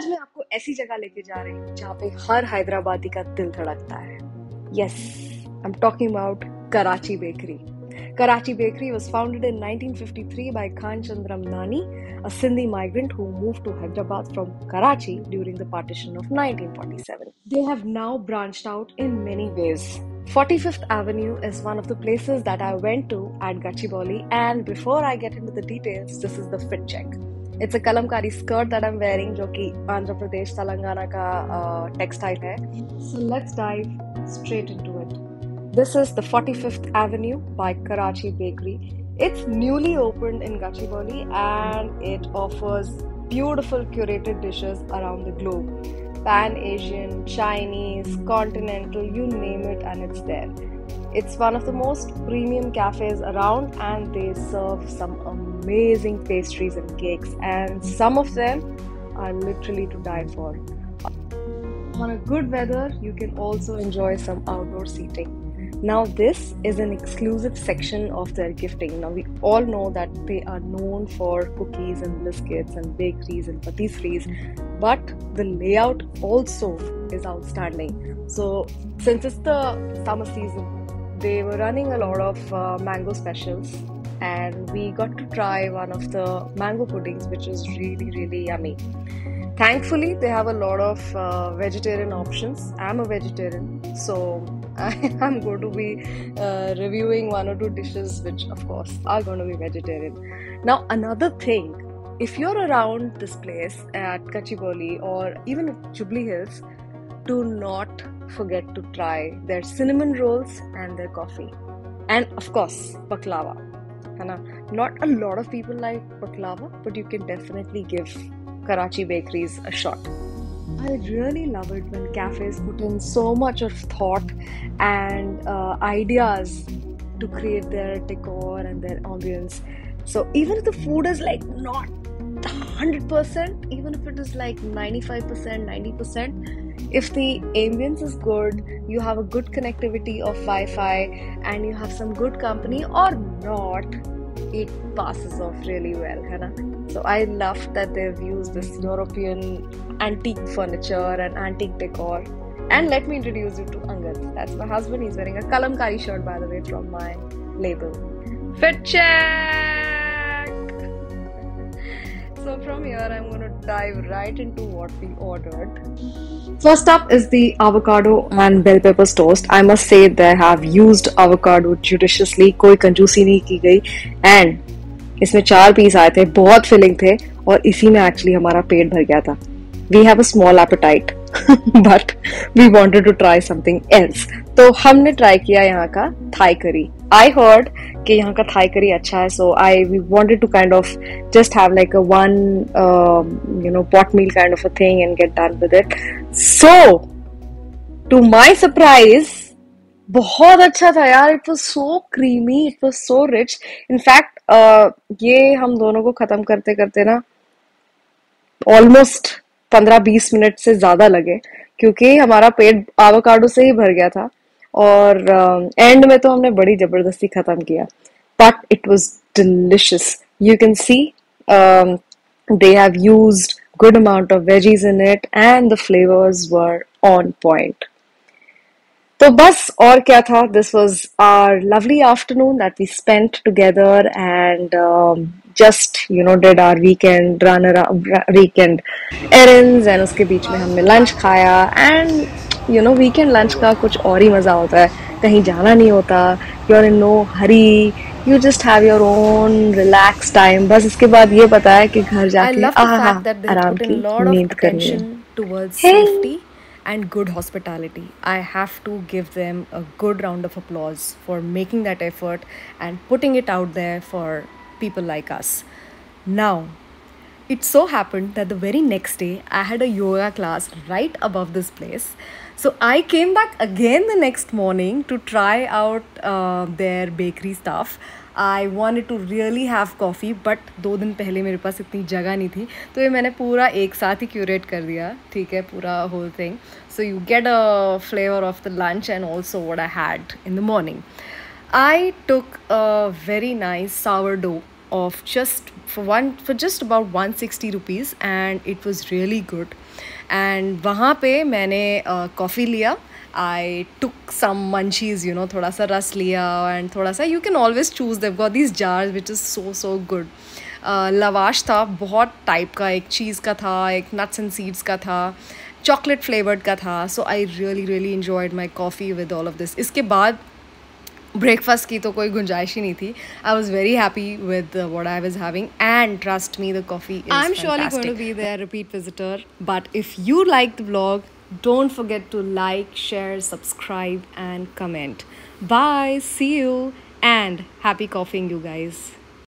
आज मैं आपको ऐसी जगह लेके जा रही हूँ जहाँ पे हर हैदराबादी का दिल धड़कता है. Yes, I'm talking about Karachi Bakery. Karachi Bakery was founded in 1953 by Khan Chandram Nani, a Sindhi migrant who moved to Hyderabad from Karachi during the partition of 1947. They have now branched out in many ways. 45th Avenue is one of the places that I went to at Gachibowli, and before I get into the details, this is the fit check. It's a kalamkari skirt that I'm wearing, जो कि आंध्र प्रदेश तेलंगाना का textile है. So let's dive straight into it. This is the 45th Avenue by Karachi Bakery. It's newly opened in Gachibowli and it offers beautiful curated dishes around the globe. Pan-Asian, Chinese, continental, you name it, and it's there. It's one of the most premium cafes around and they serve some amazing pastries and cakes, and some of them are literally to die for. On a good weather, you can also enjoy some outdoor seating. Now this is an exclusive section of their gifting. Now we all know that they are known for cookies and biscuits and bakeries and patisseries, but the layout also is outstanding. So since it's the summer season, they were running a lot of mango specials, and we got to try one of the mango puddings, which is really yummy. Thankfully, they have a lot of vegetarian options. I'm a vegetarian, so I am going to be reviewing one or two dishes which of course are going to be vegetarian. Now another thing, if you're around this place at Gachibowli or even at Jubilee Hills, do not forget to try their cinnamon rolls and their coffee. And of course, baklava. Not a lot of people like baklava, but you can definitely give Karachi Bakeries a shot. I really love it when cafes put in so much of thought and ideas to create their decor and their ambience. So even if the food is like not 100%, even if it is like 95%, 90%, if the ambience is good, you have a good connectivity of Wi-Fi and you have some good company or not, it passes off really well, है ना? So I love that they've used this European antique furniture and antique decor. And let me introduce you to Angad. That's my husband. He's wearing a kalamkari shirt, by the way, from my label. Fit check! So from here, I'm going to dive right into what we ordered. First up is the avocado and bell peppers toast. I must say they have used avocado judiciously. कोई कंजूसी नहीं की गई. And इसमें 4 piece आए थे, बहुत filling थे और इसी में एक्चुअली हमारा पेट भर गया था. We have a small appetite, but we wanted to try something else. तो हमने ट्राई किया यहाँ का थाई करी. I heard कि यहाँ का थाई करी अच्छा है, so we wanted to kind of just have like a one pot meal kind of a thing and get done with it. So to my surprise, बहुत अच्छा था यार. It was so creamy, it was so rich. In fact, ये हम दोनों को खत्म करते करते ना ऑलमोस्ट 15-20 मिनट से ज्यादा लगे, क्योंकि हमारा पेट एवोकाडो से ही भर गया था और एंड में तो हमने बड़ी जबरदस्ती खत्म किया. But it was delicious. You can see they have used good amount of veggies in it and the flavors were on point. तो बस और क्या था. This was our lovely afternoon that we spent together and just did our weekend errands, and उसके बीच में हमने lunch खाया. And weekend lunch का कुछ और ही मजा होता है. कहीं जाना नहीं होता. You're in no hurry. You just have your own relaxed time. बस इसके बाद ये पता है कि घर जाके आराम की नींद करनी है. Towards safety and good hospitality. I have to give them a good round of applause for making that effort and putting it out there for people like us. Now, it so happened that the very next day I had a yoga class right above this place. So I came back again the next morning to try out their bakery stuff. I wanted to really have coffee, but 2 दिन पहले मेरे पास इतनी जगह नहीं थी, तो ये मैंने पूरा एक साथ ही क्यूरेट कर दिया. ठीक है, पूरा whole thing. So you get a flavor of the lunch and also what I had in the morning. I took a very nice sourdough of just about 160 rupees, and it was really good. And वहाँ पे मैंने coffee लिया. I took some munchies, थोड़ा सा रस लिया, and थोड़ा सा, you can always choose, they've got these jars which is so good. Lavash था बहुत टाइप का, एक चीज़ का था, एक नट्स एंड सीड्स का था, चॉकलेट फ्लेवर्ड का था. So I really enjoyed my coffee with all of this. इसके बाद ब्रेकफास्ट की तो कोई गुंजाइश ही नहीं थी. I was very happy with what I was having, and trust me, the coffee is I'm surely fantastic. going to be there, repeat visitor. But if you like the vlog, don't forget to like, share, subscribe, and comment. Bye, see you, and happy coughing, you guys.